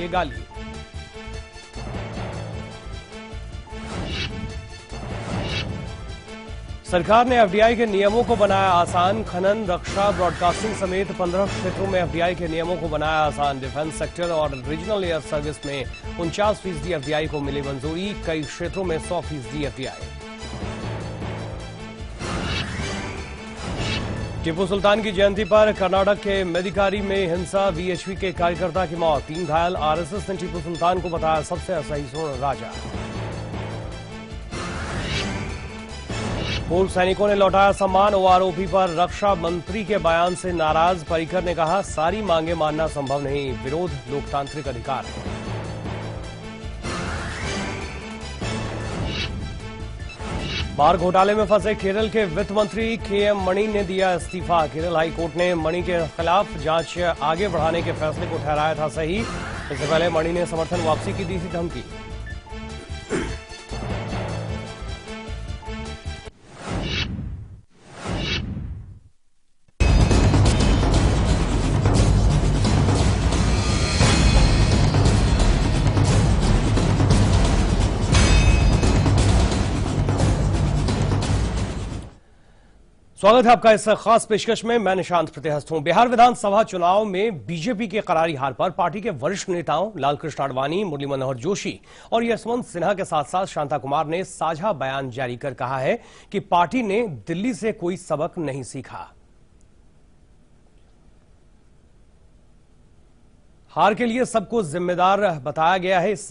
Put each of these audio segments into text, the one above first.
लिए गाली। सरकार ने एफडीआई के नियमों को बनाया आसान। खनन, रक्षा, ब्रॉडकास्टिंग समेत 15 क्षेत्रों में एफडीआई के नियमों को बनाया आसान। डिफेंस सेक्टर और रीजनल एयर सर्विस में 49% एफडीआई को मिली मंजूरी। कई क्षेत्रों में 100% एफडीआई। टीपू सुल्तान की जयंती पर कर्नाटक के मेदिकारी में हिंसा, वीएचपी के कार्यकर्ता की मौत, 3 घायल। आरएसएस ने टीपू सुल्तान को बताया सबसे असहिष्णु राजा। पूर्व सैनिकों ने लौटाया सम्मान, ओआरओपी पर रक्षा मंत्री के बयान से नाराज। पर्रिकर ने कहा सारी मांगे मानना संभव नहीं, विरोध लोकतांत्रिक अधिकार है। बार घोटाले में फंसे केरल के वित्त मंत्री केएम मणि ने दिया इस्तीफा। केरल हाई कोर्ट ने मणि के खिलाफ जांच आगे बढ़ाने के फैसले को ठहराया था सही। इससे पहले मणि ने समर्थन वापसी की दी थी धमकी। स्वागत है आपका इस खास पेशकश में। मैं निशांत प्रतिहस्त हूं। बिहार विधानसभा चुनाव में बीजेपी की करारी हार पर पार्टी के वरिष्ठ नेताओं लालकृष्ण आडवाणी, मुरली मनोहर जोशी और यशवंत सिन्हा के साथ साथ शांता कुमार ने साझा बयान जारी कर कहा है कि पार्टी ने दिल्ली से कोई सबक नहीं सीखा। हार के लिए सबको जिम्मेदार बताया गया है। इस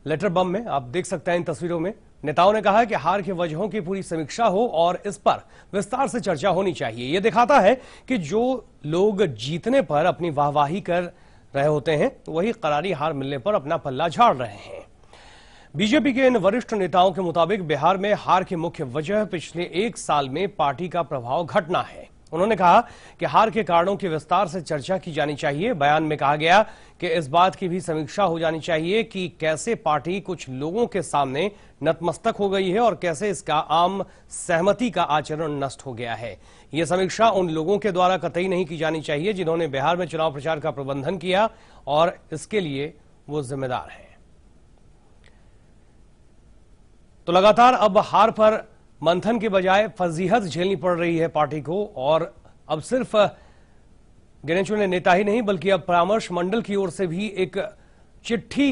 लेटर बम में आप देख सकते हैं इन तस्वीरों में नेताओं ने कहा कि हार की वजहों की पूरी समीक्षा हो और इस पर विस्तार से चर्चा होनी चाहिए। यह दिखाता है कि जो लोग जीतने पर अपनी वाहवाही कर रहे होते हैं वही करारी हार मिलने पर अपना पल्ला झाड़ रहे हैं। बीजेपी के इन वरिष्ठ नेताओं के मुताबिक बिहार में हार की मुख्य वजह पिछले 1 साल में पार्टी का प्रभाव घटना है। उन्होंने कहा कि हार के कारणों की विस्तार से चर्चा की जानी चाहिए। बयान में कहा गया कि इस बात की भी समीक्षा हो जानी चाहिए कि कैसे पार्टी कुछ लोगों के सामने नतमस्तक हो गई है और कैसे इसका आम सहमति का आचरण नष्ट हो गया है। यह समीक्षा उन लोगों के द्वारा कतई नहीं की जानी चाहिए जिन्होंने बिहार में चुनाव प्रचार का प्रबंधन किया और इसके लिए वो जिम्मेदार हैं। तो लगातार अब हार पर मंथन के बजाय फजीहत झेलनी पड़ रही है पार्टी को और अब सिर्फ गिने चुने नेता ही नहीं बल्कि अब परामर्श मंडल की ओर से भी एक चिट्ठी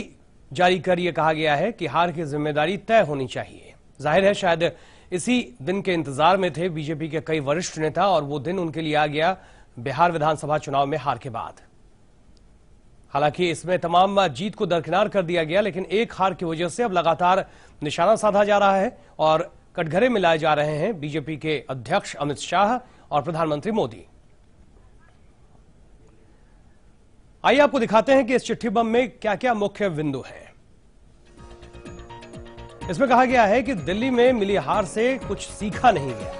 जारी कर यह कहा गया है कि हार की जिम्मेदारी तय होनी चाहिए। जाहिर है शायद इसी दिन के इंतजार में थे बीजेपी के कई वरिष्ठ नेता और वो दिन उनके लिए आ गया बिहार विधानसभा चुनाव में हार के बाद। हालांकि इसमें तमाम जीत को दरकिनार कर दिया गया, लेकिन एक हार की वजह से अब लगातार निशाना साधा जा रहा है और कटघरे में लाए जा रहे हैं बीजेपी के अध्यक्ष अमित शाह और प्रधानमंत्री मोदी। आइए आपको दिखाते हैं कि इस चिट्ठी बम में क्या क्या मुख्य बिंदु हैं। इसमें कहा गया है कि दिल्ली में मिली हार से कुछ सीखा नहीं गया,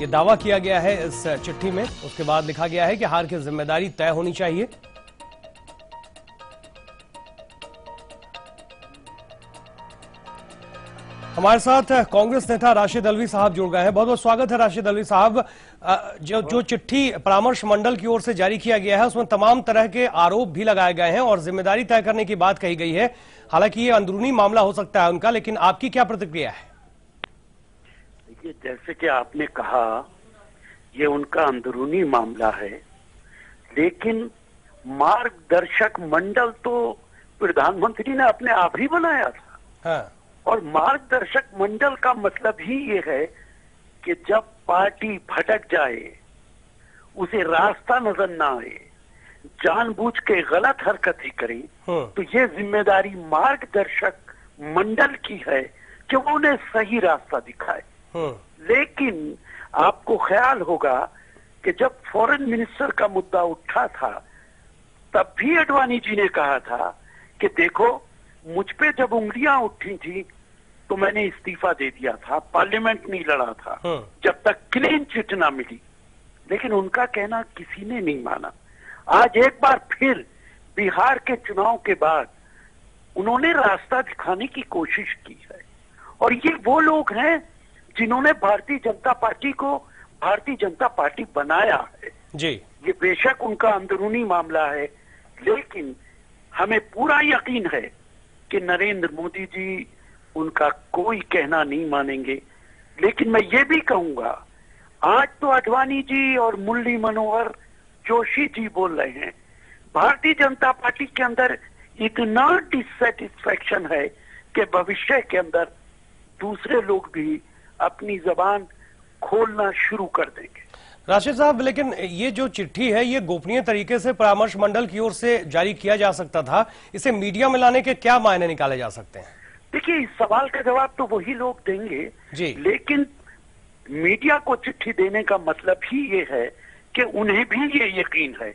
यह दावा किया गया है इस चिट्ठी में। उसके बाद लिखा गया है कि हार की जिम्मेदारी तय होनी चाहिए। हमारे साथ कांग्रेस नेता राशिद अल्वी साहब जुड़ गए हैं। बहुत बहुत स्वागत है राशिद अल्वी साहब। जो चिट्ठी परामर्श मंडल की ओर से जारी किया गया है उसमें तमाम तरह के आरोप भी लगाए गए हैं और जिम्मेदारी तय करने की बात कही गई है। हालांकि ये अंदरूनी मामला हो सकता है उनका, लेकिन आपकी क्या प्रतिक्रिया है? देखिए, जैसे कि आपने कहा ये उनका अंदरूनी मामला है, लेकिन मार्गदर्शक मंडल तो प्रधानमंत्री ने अपने आप ही बनाया था। हाँ। और मार्गदर्शक मंडल का मतलब ही ये है कि जब पार्टी भटक जाए, उसे रास्ता नजर ना आए, जानबूझ के गलत हरकत ही करे, तो ये जिम्मेदारी मार्गदर्शक मंडल की है कि वो उन्हें सही रास्ता दिखाए। लेकिन आपको ख्याल होगा कि जब फॉरेन मिनिस्टर का मुद्दा उठा था तब भी आडवाणी जी ने कहा था कि देखो, मुझ पे जब उंगलियां उठी थी तो मैंने इस्तीफा दे दिया था, पार्लियामेंट नहीं लड़ा था जब तक क्लीन चिट ना मिली। लेकिन उनका कहना किसी ने नहीं माना। आज एक बार फिर बिहार के चुनाव के बाद उन्होंने रास्ता दिखाने की कोशिश की है और ये वो लोग हैं जिन्होंने भारतीय जनता पार्टी को भारतीय जनता पार्टी बनाया है। जी। ये बेशक उनका अंदरूनी मामला है, लेकिन हमें पूरा यकीन है कि नरेंद्र मोदी जी उनका कोई कहना नहीं मानेंगे। लेकिन मैं ये भी कहूंगा, आज तो आडवाणी जी और मुरली मनोहर जोशी जी बोल रहे हैं, भारतीय जनता पार्टी के अंदर इतना डिससेटिस्फैक्शन है कि भविष्य के अंदर दूसरे लोग भी अपनी जबान खोलना शुरू कर देंगे। राशिद साहब, लेकिन ये जो चिट्ठी है ये गोपनीय तरीके से परामर्श मंडल की ओर से जारी किया जा सकता था, इसे मीडिया में लाने के क्या मायने निकाले जा सकते हैं? देखिए, इस सवाल का जवाब तो वही लोग देंगे जी। लेकिन मीडिया को चिट्ठी देने का मतलब ही ये है कि उन्हें भी ये यकीन है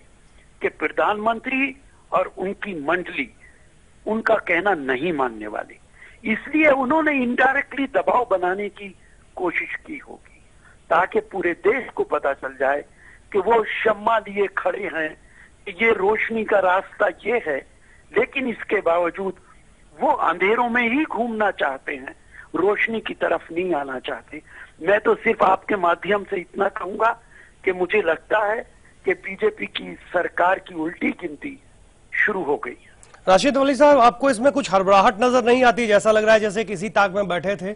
कि प्रधानमंत्री और उनकी मंडली उनका कहना नहीं मानने वाली, इसलिए उन्होंने इनडायरेक्टली दबाव बनाने की कोशिश की होगी ताकि पूरे देश को पता चल जाए कि वो शम्मा लिए खड़े हैं, ये रोशनी का रास्ता ये है, लेकिन इसके बावजूद वो अंधेरों में ही घूमना चाहते हैं, रोशनी की तरफ नहीं आना चाहते। मैं तो सिर्फ आपके माध्यम से इतना कहूंगा कि मुझे लगता है कि बीजेपी की सरकार की उल्टी गिनती शुरू हो गई है। राशिद वली साहब, आपको इसमें कुछ हड़बड़ाहट नजर नहीं आती? जैसा लग रहा है जैसे किसी ताक में बैठे थे।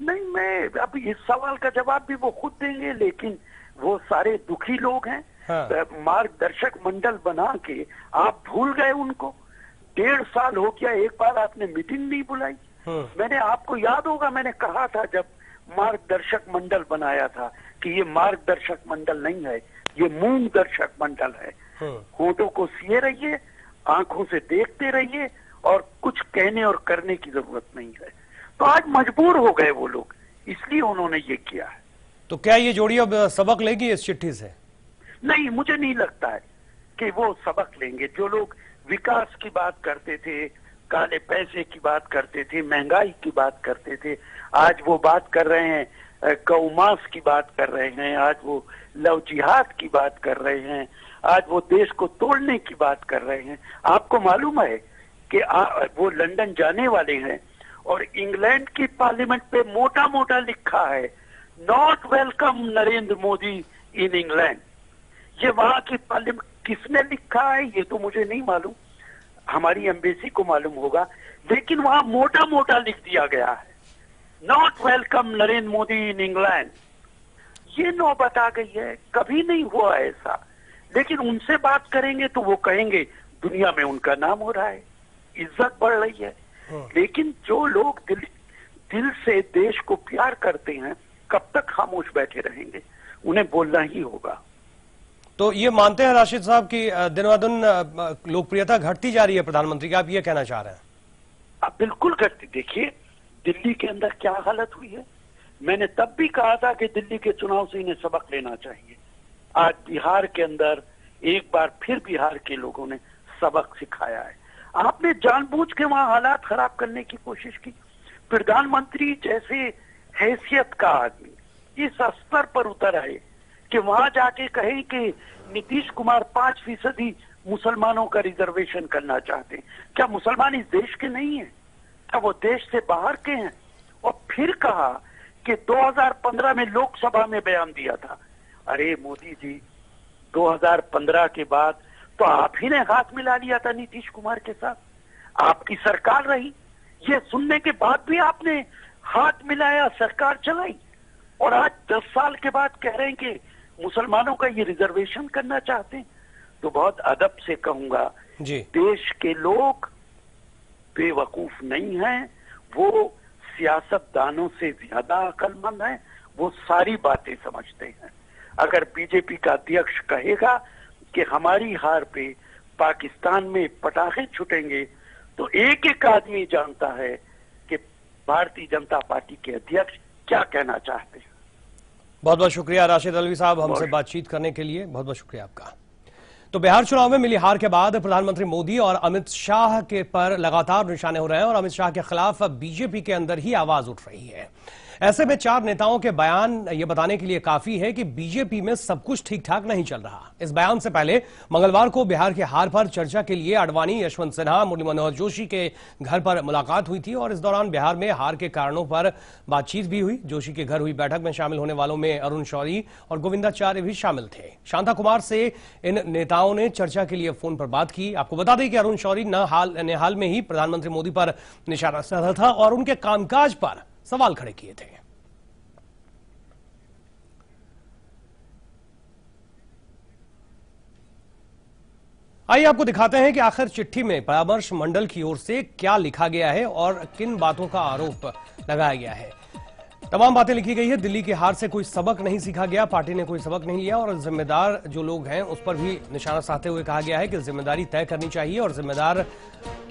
नहीं, मैं अब इस सवाल का जवाब भी वो खुद देंगे, लेकिन वो सारे दुखी लोग हैं। हाँ। मार्गदर्शक मंडल बना के आप भूल गए उनको। 1.5 साल हो गया, एक बार आपने मीटिंग नहीं बुलाई। मैंने, आपको याद होगा, मैंने कहा था जब मार्गदर्शक मंडल बनाया था कि ये मार्गदर्शक मंडल नहीं है, ये मूंग दर्शक मंडल है। होठों को सिए रहिए, आंखों से देखते रहिए और कुछ कहने और करने की जरूरत नहीं है। तो आज मजबूर हो गए वो लोग, इसलिए उन्होंने ये किया है। तो क्या ये जोड़ी अब सबक लेगी इस चिट्ठी से? नहीं, मुझे नहीं लगता है कि वो सबक लेंगे। जो लोग विकास की बात करते थे, काले पैसे की बात करते थे, महंगाई की बात करते थे, आज वो बात कर रहे हैं, गौमांस की बात कर रहे हैं, आज वो लव जिहाद की बात कर रहे हैं, आज वो देश को तोड़ने की बात कर रहे हैं। आपको मालूम है कि वो लंदन जाने वाले हैं और इंग्लैंड की पार्लियामेंट पे मोटा मोटा लिखा है, not welcome Narendra Modi in England. ये वहां की पार्लियामेंट किसने लिखा है ये तो मुझे नहीं मालूम, हमारी एम्बेसी को मालूम होगा, लेकिन वहां मोटा मोटा लिख दिया गया है, not welcome Narendra Modi in England. ये नौबत आ गई है, कभी नहीं हुआ ऐसा। लेकिन उनसे बात करेंगे तो वो कहेंगे दुनिया में उनका नाम हो रहा है, इज्जत बढ़ रही है। लेकिन जो लोग दिल से देश को प्यार करते हैं, कब तक खामोश बैठे रहेंगे? उन्हें बोलना ही होगा। तो ये मानते हैं राशिद साहब की दिन-ब-दिन लोकप्रियता घटती जा रही है प्रधानमंत्री की, आप ये कहना चाह रहे हैं? अब बिल्कुल घटती। देखिए दिल्ली के अंदर क्या हालत हुई है। मैंने तब भी कहा था कि दिल्ली के चुनाव से इन्हें सबक लेना चाहिए। आज बिहार के अंदर एक बार फिर बिहार के लोगों ने सबक सिखाया है। आपने जानबूझ के वहां हालात खराब करने की कोशिश की। प्रधानमंत्री जैसे हैसियत का आदमी इस स्तर पर उतर आए कि वहां जाके कहे कि नीतीश कुमार 5% मुसलमानों का रिजर्वेशन करना चाहते हैं। क्या मुसलमान इस देश के नहीं है? क्या वो देश से बाहर के हैं? और फिर कहा कि 2015 में लोकसभा में बयान दिया था। अरे मोदी जी, 2015 के बाद तो आप ही ने हाथ मिला लिया था नीतीश कुमार के साथ, आपकी सरकार रही। ये सुनने के बाद भी आपने हाथ मिलाया, सरकार चलाई, और आज 10 साल के बाद कह रहे हैं कि मुसलमानों का ये रिजर्वेशन करना चाहते हैं। तो बहुत अदब से कहूंगा जी, देश के लोग बेवकूफ नहीं हैं, वो सियासतदानों से ज्यादा अक्लमंद हैं, वो सारी बातें समझते हैं। अगर बीजेपी का अध्यक्ष कहेगा कि हमारी हार पे पाकिस्तान में पटाखे छूटेंगे, तो एक एक आदमी जानता है कि भारतीय जनता पार्टी के अध्यक्ष क्या कहना चाहते हैं। बहुत बहुत शुक्रिया राशिद अलवी साहब, हमसे बातचीत करने के लिए बहुत बहुत शुक्रिया आपका। तो बिहार चुनाव में मिली हार के बाद प्रधानमंत्री मोदी और अमित शाह के पर लगातार निशाने हो रहे हैं और अमित शाह के खिलाफ बीजेपी के अंदर ही आवाज उठ रही है। ऐसे में 4 नेताओं के बयान ये बताने के लिए काफी है कि बीजेपी में सब कुछ ठीक ठाक नहीं चल रहा। इस बयान से पहले मंगलवार को बिहार के हार पर चर्चा के लिए आडवाणी, यशवंत सिन्हा, मुरली मनोहर जोशी के घर पर मुलाकात हुई थी और इस दौरान बिहार में हार के कारणों पर बातचीत भी हुई। जोशी के घर हुई बैठक में शामिल होने वालों में अरुण शौरी और गोविंदाचार्य भी शामिल थे। शांता कुमार से इन नेताओं ने चर्चा के लिए फोन पर बात की। आपको बता दें कि अरुण शौरी ने हाल में ही प्रधानमंत्री मोदी पर निशाना साधा था और उनके कामकाज पर सवाल खड़े किए थे। आइए आपको दिखाते हैं कि आखिर चिट्ठी में परामर्श मंडल की ओर से क्या लिखा गया है और किन बातों का आरोप लगाया गया है। तमाम बातें लिखी गई है। दिल्ली की हार से कोई सबक नहीं सीखा गया, पार्टी ने कोई सबक नहीं लिया और जिम्मेदार जो लोग हैं उस पर भी निशाना साधते हुए कहा गया है कि जिम्मेदारी तय करनी चाहिए और जिम्मेदार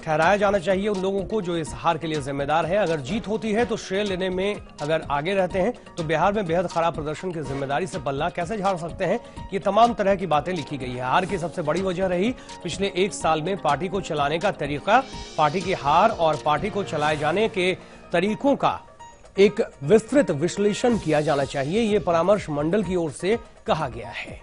ठहराया जाना चाहिए उन लोगों को जो इस हार के लिए जिम्मेदार है। अगर जीत होती है तो श्रेय लेने में अगर आगे रहते हैं तो बिहार में बेहद खराब प्रदर्शन की जिम्मेदारी से पल्ला कैसे झाड़ सकते हैं। ये तमाम तरह की बातें लिखी गई है। हार की सबसे बड़ी वजह रही पिछले 1 साल में पार्टी को चलाने का तरीका। पार्टी की हार और पार्टी को चलाए जाने के तरीकों का एक विस्तृत विश्लेषण किया जाना चाहिए, ये परामर्श मंडल की ओर से कहा गया है।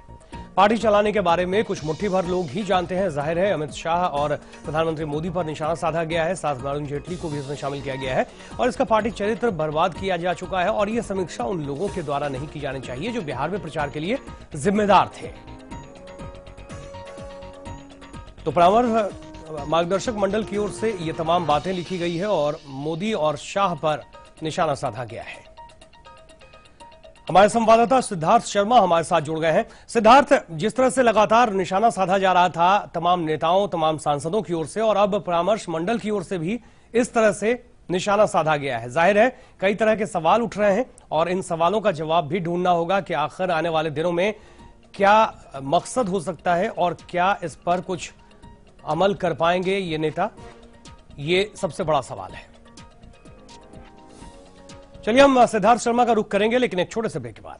पार्टी चलाने के बारे में कुछ मुट्ठी भर लोग ही जानते हैं। जाहिर है अमित शाह और प्रधानमंत्री मोदी पर निशाना साधा गया है, साथ अरुण जेटली को भी इसमें शामिल किया गया है और इसका पार्टी चरित्र बर्बाद किया जा चुका है और यह समीक्षा उन लोगों के द्वारा नहीं की जानी चाहिए जो बिहार में प्रचार के लिए जिम्मेदार थे। तो परामर्श मार्गदर्शक मंडल की ओर से ये तमाम बातें लिखी गई है और मोदी और शाह पर निशाना साधा गया है। हमारे संवाददाता सिद्धार्थ शर्मा हमारे साथ जुड़ गए हैं। सिद्धार्थ, जिस तरह से लगातार निशाना साधा जा रहा था तमाम नेताओं, तमाम सांसदों की ओर से और अब परामर्श मंडल की ओर से भी इस तरह से निशाना साधा गया है, जाहिर है कई तरह के सवाल उठ रहे हैं और इन सवालों का जवाब भी ढूंढना होगा कि आखिर आने वाले दिनों में क्या मकसद हो सकता है और क्या इस पर कुछ अमल कर पाएंगे ये नेता, ये सबसे बड़ा सवाल है। चलिए हम सिद्धार्थ शर्मा का रुख करेंगे लेकिन एक छोटे से ब्रेक के बाद।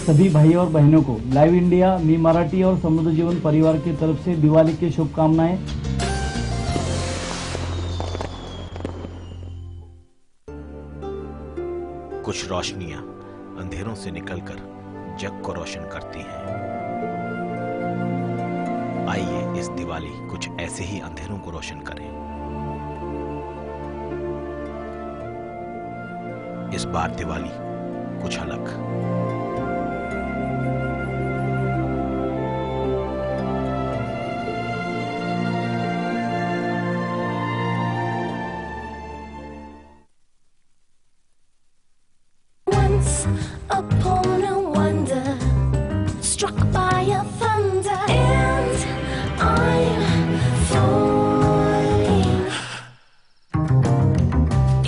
सभी भाई और बहनों को लाइव इंडिया, मी मराठी और समुद्र जीवन परिवार की तरफ से दिवाली की शुभकामनाएं। कुछ रोशनियां अंधेरों से निकलकर जग को रोशन करती हैं। आइए इस दिवाली कुछ ऐसे ही अंधेरों को रोशन करें। इस बार दिवाली कुछ अलग। Upon a wonder, struck by a thunder, and I'm falling.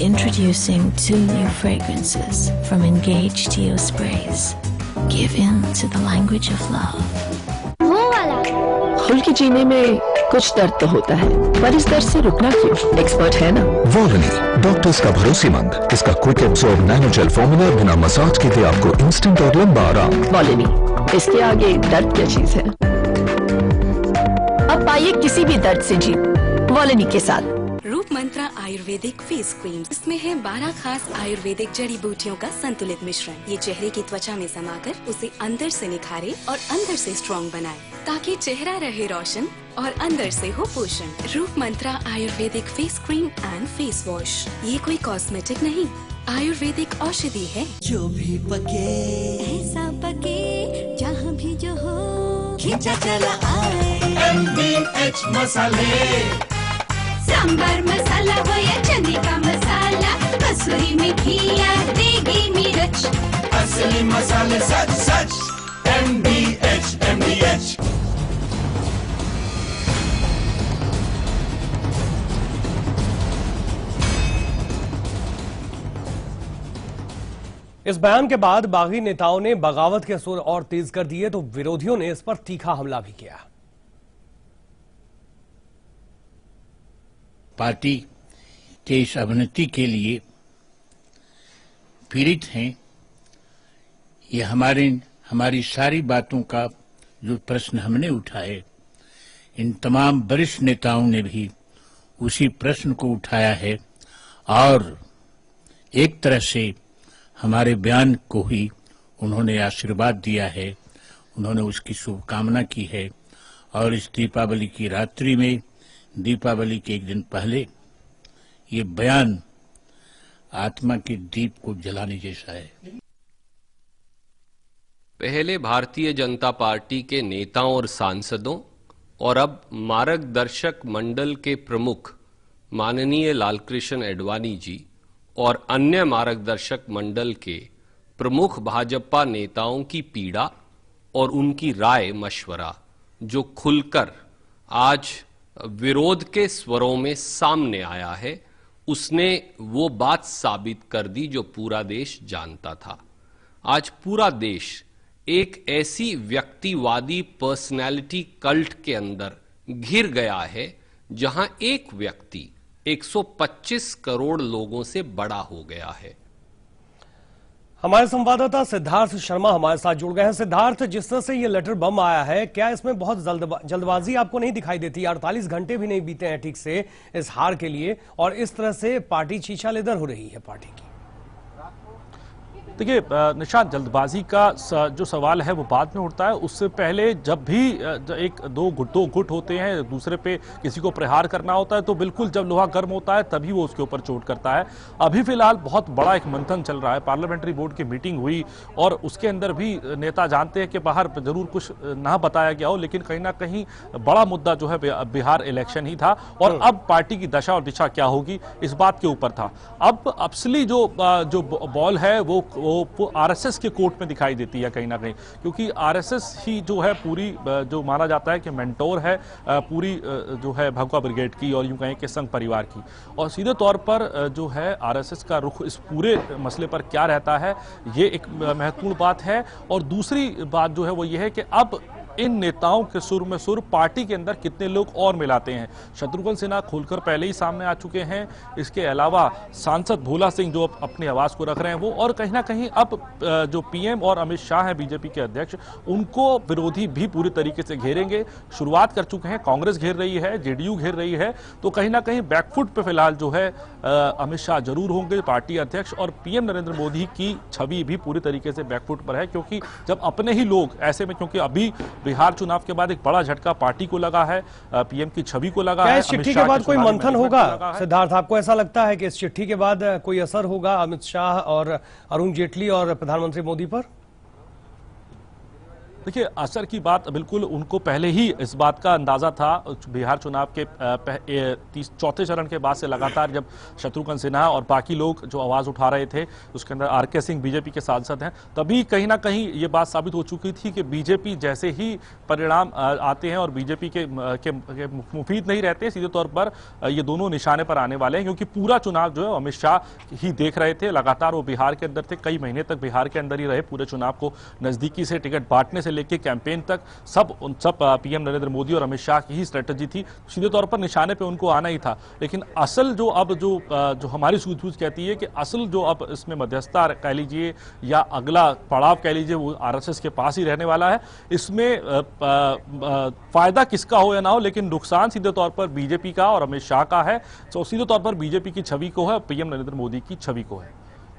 Introducing 2 new fragrances from Engage Geo Sprays. Give in to the language of love. वो वाला खुल के जीने में कुछ दर्द तो होता है, पर इस दर्द से रुकना क्यों? एक्सपर्ट है ना वॉलनी, डॉक्टर्स का भरोसेमंद। इसका quick absorb nano gel formula बिना मसाज के दे आपको इंस्टेंट और लंबा आराम। वॉलनी, इसके आगे दर्द क्या चीज है? अब पाइए किसी भी दर्द से जीत वॉलनी के साथ। रूप मंत्रा आयुर्वेदिक फेस क्रीम, इसमें है 12 खास आयुर्वेदिक जड़ी बूटियों का संतुलित मिश्रण। ये चेहरे की त्वचा में समाकर उसे अंदर से निखारे और अंदर से स्ट्रॉन्ग बनाए, ताकि चेहरा रहे रोशन और अंदर से हो पोषण। Roop Mantra ayurvedic face cream and face wash, ये कोई कॉस्मेटिक नहीं, आयुर्वेदिक औषधि है। जो भी पके ऐसा पके जहाँ भी जो हो, खींचा चला आए MDH मसाले। सांबर मसाला हो या चने का मसाला, कसूरी मेथी या देगी मिर्च, असली मसाले सच सच MDH। इस बयान के बाद बागी नेताओं ने बगावत के सुर और तेज कर दिए तो विरोधियों ने इस पर तीखा हमला भी किया। पार्टी के इस अवनति के लिए पीड़ित हैं, ये हमारी सारी बातों का जो प्रश्न हमने उठाए, इन तमाम वरिष्ठ नेताओं ने भी उसी प्रश्न को उठाया है और एक तरह से हमारे बयान को ही उन्होंने आशीर्वाद दिया है, उन्होंने उसकी शुभकामना की है। और इस दीपावली की रात्रि में, दीपावली के एक दिन पहले, ये बयान आत्मा के दीप को जलाने जैसा है। पहले भारतीय जनता पार्टी के नेताओं और सांसदों और अब मार्गदर्शक मंडल के प्रमुख माननीय लालकृष्ण आडवाणी जी और अन्य मार्गदर्शक मंडल के प्रमुख भाजपा नेताओं की पीड़ा और उनकी राय मशवरा जो खुलकर आज विरोध के स्वरों में सामने आया है, उसने वो बात साबित कर दी जो पूरा देश जानता था। आज पूरा देश एक ऐसी व्यक्तिवादी पर्सनैलिटी कल्ट के अंदर घिर गया है जहां एक व्यक्ति 125 करोड़ लोगों से बड़ा हो गया है। हमारे संवाददाता सिद्धार्थ शर्मा हमारे साथ जुड़ गए हैं। सिद्धार्थ, जिस तरह से ये लेटर बम आया है, क्या इसमें बहुत जल्दबाजी आपको नहीं दिखाई देती? 48 घंटे भी नहीं बीते हैं ठीक से इस हार के लिए, और इस तरह से पार्टी छीछालेदर हो रही है पार्टी की। देखिए निशांत, जल्दबाजी का जो सवाल है वो बाद में उठता है। उससे पहले जब भी दो गुट होते हैं, दूसरे पे किसी को प्रहार करना होता है, तो बिल्कुल जब लोहा गर्म होता है तभी वो उसके ऊपर चोट करता है। अभी फिलहाल बहुत बड़ा एक मंथन चल रहा है, पार्लियामेंट्री बोर्ड की मीटिंग हुई और उसके अंदर भी नेता जानते हैं कि बाहर जरूर कुछ ना बताया गया हो, लेकिन कहीं ना कहीं बड़ा मुद्दा जो है बिहार इलेक्शन ही था और अब पार्टी की दशा और दिशा क्या होगी इस बात के ऊपर था। अब असली जो बॉल है वो आरएसएस के कोर्ट में दिखाई देती है कहीं ना कहीं, क्योंकि आरएसएस ही जो है पूरी जो माना जाता है कि मेंटोर है पूरी जो है भगवा ब्रिगेड की और यूं कहें कि संघ परिवार की, और सीधे तौर पर जो है आरएसएस का रुख इस पूरे मसले पर क्या रहता है, ये एक महत्वपूर्ण बात है। और दूसरी बात जो है वो ये है कि अब इन नेताओं के सुर में सुर पार्टी के अंदर कितने लोग और मिलाते हैं। शत्रुघ्न सिन्हा खुलकर पहले ही सामने आ चुके हैं, इसके अलावा सांसद भोला सिंह जो अपनी आवाज को रख रहे हैं वो, और कहीं ना कहीं अब जो पीएम और अमित शाह हैं बीजेपी के अध्यक्ष, उनको विरोधी भी पूरी तरीके से घेरेंगे। शुरुआत कर चुके हैं, कांग्रेस घेर रही है, जेडीयू घेर रही है, तो कहीं ना कहीं बैकफुट पे फिलहाल जो है अमित शाह जरूर होंगे पार्टी अध्यक्ष, और पीएम नरेंद्र मोदी की छवि भी पूरी तरीके से बैकफुट पर है, क्योंकि जब अपने ही लोग ऐसे में, क्योंकि अभी बिहार चुनाव के बाद एक बड़ा झटका पार्टी को लगा है, पीएम की छवि को लगा है। इस चिट्ठी के बाद कोई मंथन होगा सिद्धार्थ? आपको ऐसा लगता है कि इस चिट्ठी के बाद कोई असर होगा अमित शाह और अरुण जेटली और प्रधानमंत्री मोदी पर? देखिए, असर की बात बिल्कुल उनको पहले ही इस बात का अंदाजा था। बिहार चुनाव के चौथे चरण के बाद से लगातार जब शत्रुघ्न सिन्हा और बाकी लोग जो आवाज उठा रहे थे, उसके अंदर आरके सिंह बीजेपी के सांसद हैं, तभी कहीं ना कहीं ये बात साबित हो चुकी थी कि बीजेपी जैसे ही परिणाम आते हैं और बीजेपी के मुफीद नहीं रहते, सीधे तौर पर ये दोनों निशाने पर आने वाले हैं, क्योंकि पूरा चुनाव जो है अमित शाह ही देख रहे थे। लगातार वो बिहार के अंदर थे, कई महीने तक बिहार के अंदर ही रहे, पूरे चुनाव को नजदीकी से टिकट बांटने से लेके कैंपेन तक सब पीएम नरेंद्र मोदी और अमित शाह की ही स्ट्रेटजी थी। सीधे तौर पर निशाने पे उनको आना ही था। लेकिन असल जो अब जो हमारी सूझबूझ कहती है कि असल जो अब इसमें मध्यस्थता कह लीजिए या अगला पड़ाव कह लीजिए, वो आरएसएस के पास ही रहने वाला है। इसमें फायदा किसका हो या ना हो, लेकिन नुकसान सीधे तौर पर बीजेपी का और अमित शाह का है। तो सीधे तौर पर बीजेपी की छवि को है, पीएम नरेंद्र मोदी की छवि को है।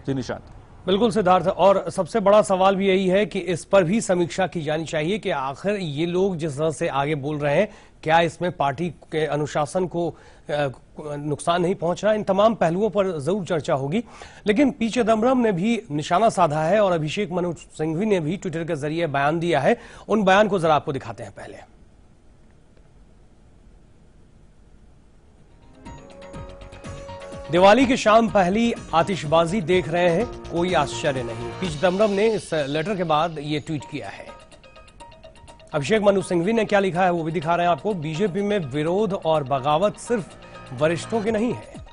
जी निशांत। बिल्कुल सिद्धार्थ, और सबसे बड़ा सवाल भी यही है कि इस पर भी समीक्षा की जानी चाहिए कि आखिर ये लोग जिस तरह से आगे बोल रहे हैं, क्या इसमें पार्टी के अनुशासन को नुकसान नहीं पहुंच रहा? इन तमाम पहलुओं पर जरूर चर्चा होगी। लेकिन पी चिदम्बरम ने भी निशाना साधा है और अभिषेक मनु सिंघवी ने भी ट्विटर के जरिए बयान दिया है। उन बयान को जरा आपको दिखाते हैं। पहले दिवाली की शाम पहली आतिशबाजी देख रहे हैं, कोई आश्चर्य नहीं। पी चिदम्बरम ने इस लेटर के बाद ये ट्वीट किया है। अभिषेक मनु सिंघवी ने क्या लिखा है वो भी दिखा रहे हैं आपको। बीजेपी में विरोध और बगावत सिर्फ वरिष्ठों की नहीं है।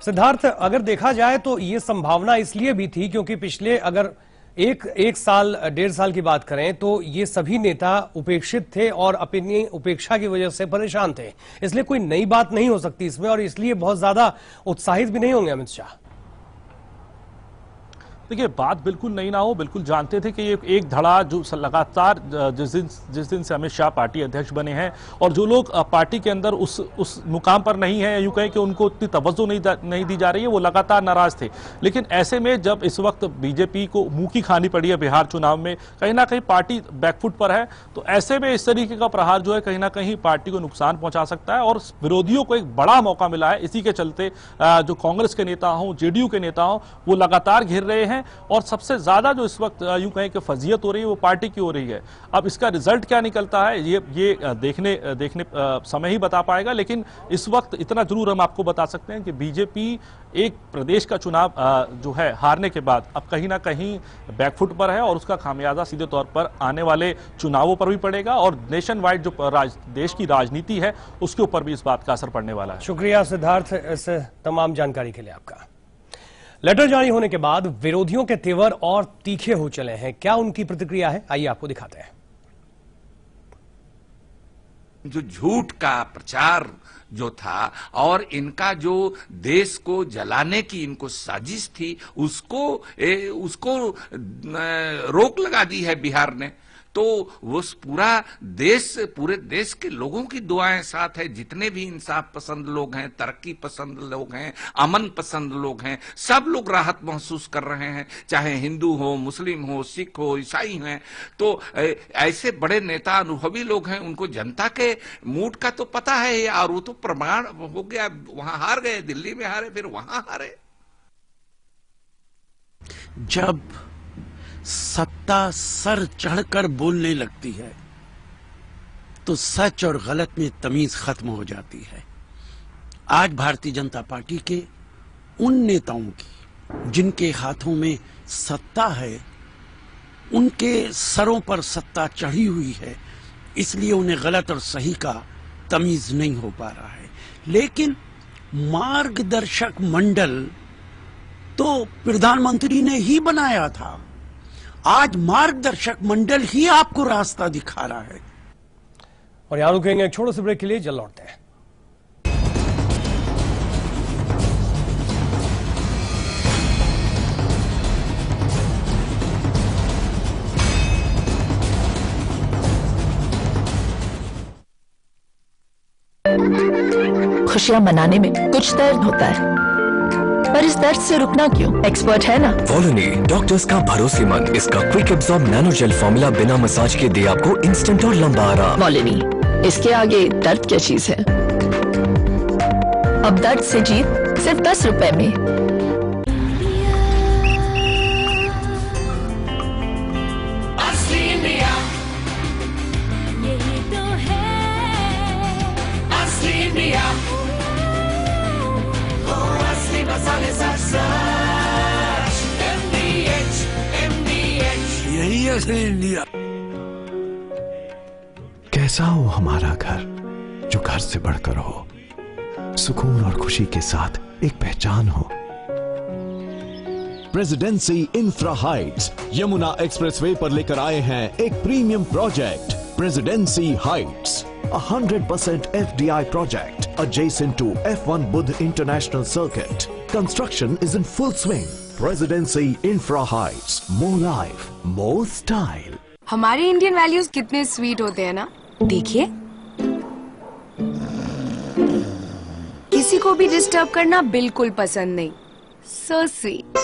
सिद्धार्थ, अगर देखा जाए तो ये संभावना इसलिए भी थी क्योंकि पिछले अगर एक साल 1.5 साल की बात करें तो ये सभी नेता उपेक्षित थे और अपनी उपेक्षा की वजह से परेशान थे। इसलिए कोई नई बात नहीं हो सकती इसमें, और इसलिए बहुत ज्यादा उत्साहित भी नहीं होंगे अमित शाह। देखिए, बात बिल्कुल नहीं ना हो, बिल्कुल जानते थे कि ये एक धड़ा जो लगातार जिस दिन से अमित शाह पार्टी अध्यक्ष बने हैं और जो लोग पार्टी के अंदर उस मुकाम पर नहीं है, यूं कहें कि उनको उतनी तवज्जो नहीं दी जा रही है, वो लगातार नाराज थे। लेकिन ऐसे में जब इस वक्त बीजेपी को मुंह की खानी पड़ी है बिहार चुनाव में, कहीं ना कहीं पार्टी बैकफुट पर है, तो ऐसे में इस तरीके का प्रहार जो है कहीं ना कहीं पार्टी को नुकसान पहुंचा सकता है और विरोधियों को एक बड़ा मौका मिला है। इसी के चलते जो कांग्रेस के नेता हों, जेडीयू के नेता हों, वो लगातार घिर रहे हैं और सबसे ज्यादा जो इस वक्त यूं कहें कि फजीयत हो रही है वो पार्टी की हो रही है। अब इसका रिजल्ट क्या निकलता है ये देखने समय ही बता पाएगा, लेकिन इस वक्त इतना जरूर हम आपको बता सकते हैं कि बीजेपी एक प्रदेश का चुनाव जो है हारने के बाद अब कहीं ना कहीं बैकफुट पर है और उसका खामियाजा सीधे तौर पर आने वाले चुनावों पर भी पड़ेगा और नेशन वाइड जो देश की राजनीति है उसके ऊपर भी इस बात का असर पड़ने वाला है। शुक्रिया सिद्धार्थ, इस तमाम जानकारी के लिए आपका। लेटर जारी होने के बाद विरोधियों के तेवर और तीखे हो चले हैं, क्या उनकी प्रतिक्रिया है, आइए आपको दिखाते हैं। जो झूठ का प्रचार जो था और इनका जो देश को जलाने की इनको साजिश थी, उसको रोक लगा दी है बिहार ने। तो वो पूरे देश के लोगों की दुआएं साथ है। जितने भी इंसाफ पसंद लोग हैं, तरक्की पसंद लोग हैं, अमन पसंद लोग हैं, सब लोग राहत महसूस कर रहे हैं, चाहे हिंदू हो, मुस्लिम हो, सिख हो, ईसाई हैं। तो ऐसे बड़े नेता अनुभवी लोग हैं, उनको जनता के मूड का तो पता है और वो तो प्रमाण हो गया। वहां हार गए, दिल्ली में हारे, फिर वहां हारे। जब सत्ता सर चढ़कर बोलने लगती है तो सच और गलत में तमीज खत्म हो जाती है। आज भारतीय जनता पार्टी के उन नेताओं की जिनके हाथों में सत्ता है, उनके सरों पर सत्ता चढ़ी हुई है, इसलिए उन्हें गलत और सही का तमीज नहीं हो पा रहा है। लेकिन मार्गदर्शक मंडल तो प्रधानमंत्री ने ही बनाया था। आज मार्गदर्शक मंडल ही आपको रास्ता दिखा रहा है। और यहां रुकेंगे एक छोटे से ब्रेक के लिए, जल्द लौटते हैं। खुशियां मनाने में कुछ दर्द होता है, पर इस दर्द से रुकना क्यों? एक्सपर्ट है ना। वॉलोनी डॉक्टर्स का भरोसेमंद, इसका quick absorb nano gel formula बिना मसाज के दे आपको इंस्टेंट और लंबा आराम। वॉलोनी, इसके आगे दर्द क्या चीज है। अब दर्द से जीत सिर्फ 10 रुपए में। असली इंडिया, यही तो है असली इंडिया। मसाले सच MDH यही असली इंडिया। कैसा हो हमारा घर, जो घर से बढ़कर हो, सुकून और खुशी के साथ एक पहचान हो। Presidency infra Heights Yamuna expressway पर लेकर आए हैं एक premium project, presidency Heights, 100% FDI project adjacent to F1 Budh International Circuit. Construction is in full swing. Presidency Infra Heights. More life, more style. हमारे इंडियन वैल्यूज कितने स्वीट होते हैं ना। देखिए, किसी को भी डिस्टर्ब करना बिल्कुल पसंद नहीं। So sweet.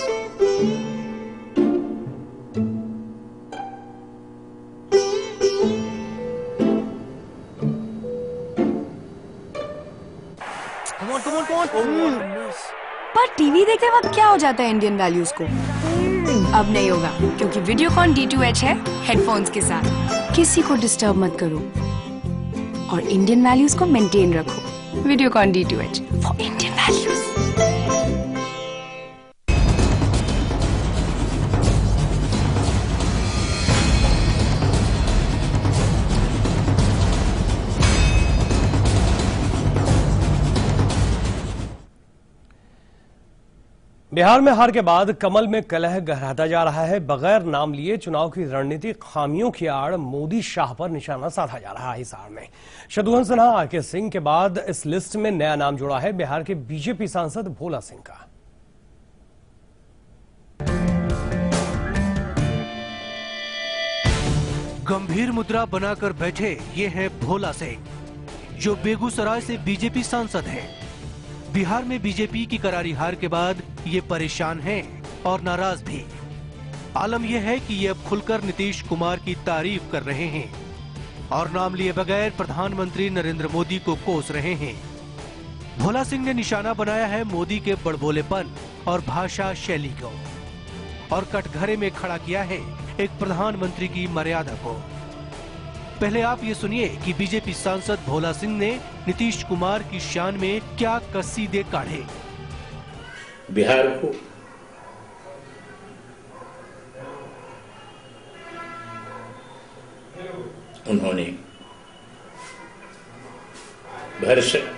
पर टीवी देखते वक्त क्या हो जाता है इंडियन वैल्यूज को? अब नहीं होगा, क्योंकि वीडियोकॉन D2H है हेडफोन्स के साथ। किसी को डिस्टर्ब मत करो और इंडियन वैल्यूज को मेंटेन रखो। Videocon D2H for Indian values. Bihar में हार के बाद कमल में कलह गहराता जा रहा है। बगैर नाम लिए चुनाव की रणनीति खामियों की आड़ मोदी शाह पर निशाना साधा जा रहा है। हिसार में शत्रुघ्न सिन्हा, आरके सिंह के बाद इस लिस्ट में नया नाम जुड़ा है बिहार के बीजेपी सांसद भोला सिंह का। गंभीर मुद्रा बनाकर बैठे ये है भोला सिंह, जो बेगूसराय से बीजेपी सांसद हैं। बिहार में बीजेपी की करारी हार के बाद ये परेशान हैं और नाराज भी। आलम यह है कि ये अब खुलकर नीतीश कुमार की तारीफ कर रहे हैं और नाम लिए बगैर प्रधानमंत्री नरेंद्र मोदी को कोस रहे हैं। भोला सिंह ने निशाना बनाया है मोदी के बड़बोलेपन और भाषा शैली को और कटघरे में खड़ा किया है एक प्रधानमंत्री की मर्यादा को। पहले आप ये सुनिए कि बीजेपी सांसद भोला सिंह ने नीतीश कुमार की शान में क्या कसीदे काढ़े। बिहार को उन्होंने भरसक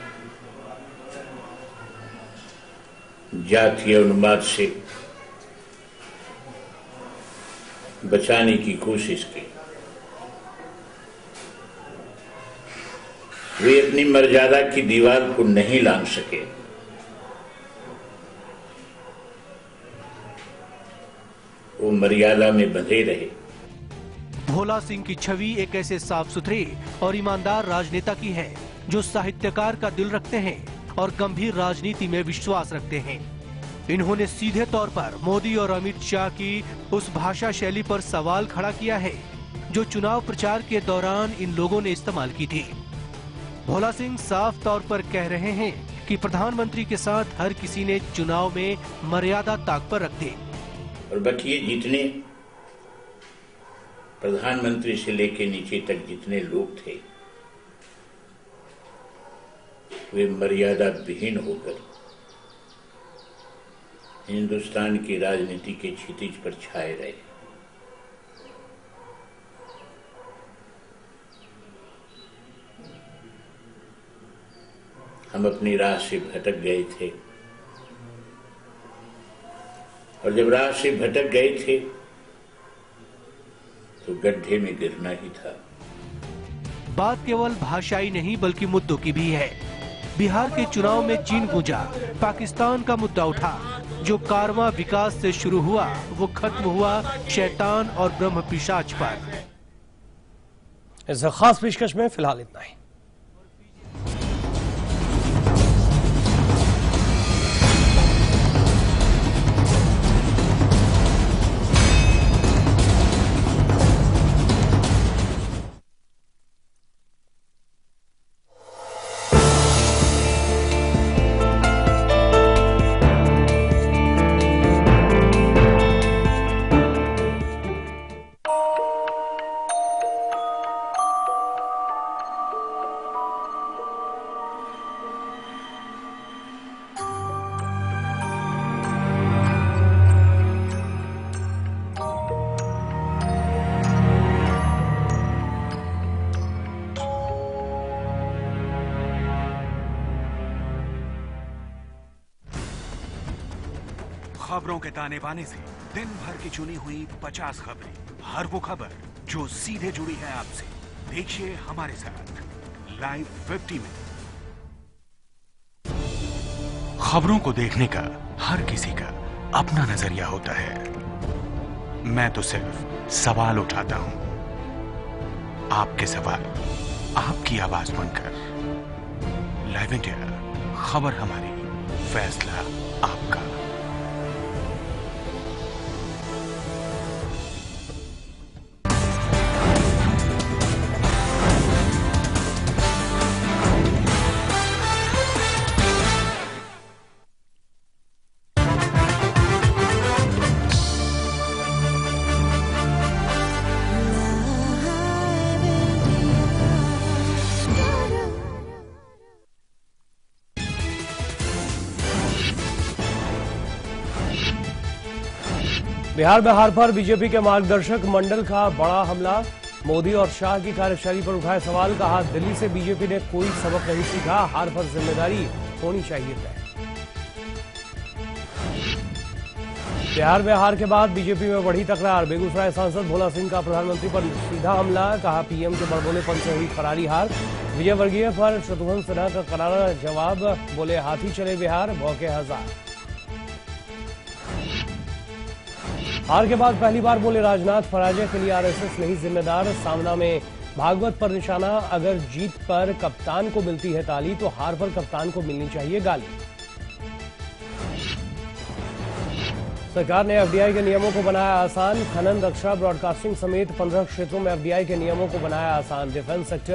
जातीय उन्माद से बचाने की कोशिश की। वे अपनी मर्यादा की दीवार को नहीं लांघ सके। वो मर्यादा में बंधे रहे। भोला सिंह की छवि एक ऐसे साफ सुथरे और ईमानदार राजनेता की है जो साहित्यकार का दिल रखते हैं और गंभीर राजनीति में विश्वास रखते हैं। इन्होंने सीधे तौर पर मोदी और अमित शाह की उस भाषा शैली पर सवाल खड़ा किया है जो चुनाव प्रचार के दौरान इन लोगों ने इस्तेमाल की थी। भोला सिंह साफ तौर पर कह रहे हैं कि प्रधानमंत्री के साथ हर किसी ने चुनाव में मर्यादा ताक पर रख दी। और बाकी जितने प्रधानमंत्री से लेकर नीचे तक जितने लोग थे वे मर्यादा विहीन होकर हिंदुस्तान की राजनीति के क्षितिज पर छाए रहे। हम अपनी राह से भटक गए थे और जब राह से भटक गए थे तो गड्ढे में गिरना ही था। बात केवल भाषाई नहीं बल्कि मुद्दों की भी है। बिहार के चुनाव में चीन गूंजा, पाकिस्तान का मुद्दा उठा। जो कारवां विकास से शुरू हुआ वो खत्म हुआ शैतान और ब्रह्म पिशाच पर। इस खास पेशकश में फिलहाल इतना ही। खबरों के ताने बाने से दिन भर की चुनी हुई 50 खबरें, हर वो खबर जो सीधे जुड़ी है आपसे। देखिए हमारे साथ लाइव 50 में। खबरों को देखने का हर किसी का अपना नजरिया होता है। मैं तो सिर्फ सवाल उठाता हूं। आपके सवाल, आपकी आवाज बनकर। लाइव इंडिया, खबर हमारी, फैसला आपका। बिहार में हार पर बीजेपी के मार्गदर्शक मंडल का बड़ा हमला। मोदी और शाह की कार्यशैली पर उठाए सवाल। कहा दिल्ली से बीजेपी ने कोई सबक नहीं सीखा, हार पर जिम्मेदारी होनी चाहिए तय। बिहार में हार के बाद बीजेपी में बढ़ी तकरार। बेगूसराय सांसद भोला सिंह का प्रधानमंत्री पर सीधा हमला। कहा पीएम के बड़बोलेपन से हुई करारी हार। विजय वर्गीय पर शत्रुघ्न सिन्हा का करारा जवाब। बोले हाथी चले बिहार, भौके हजार। हार के बाद पहली बार बोले राजनाथ, पराजय के लिए आरएसएस नहीं जिम्मेदार। सामना में भागवत पर निशाना, अगर जीत पर कप्तान को मिलती है ताली तो हार पर कप्तान को मिलनी चाहिए गाली। सरकार ने एफडीआई के नियमों को बनाया आसान। खनन, रक्षा, ब्रॉडकास्टिंग समेत 15 क्षेत्रों में एफडीआई के नियमों को बनाया आसान। Defence sector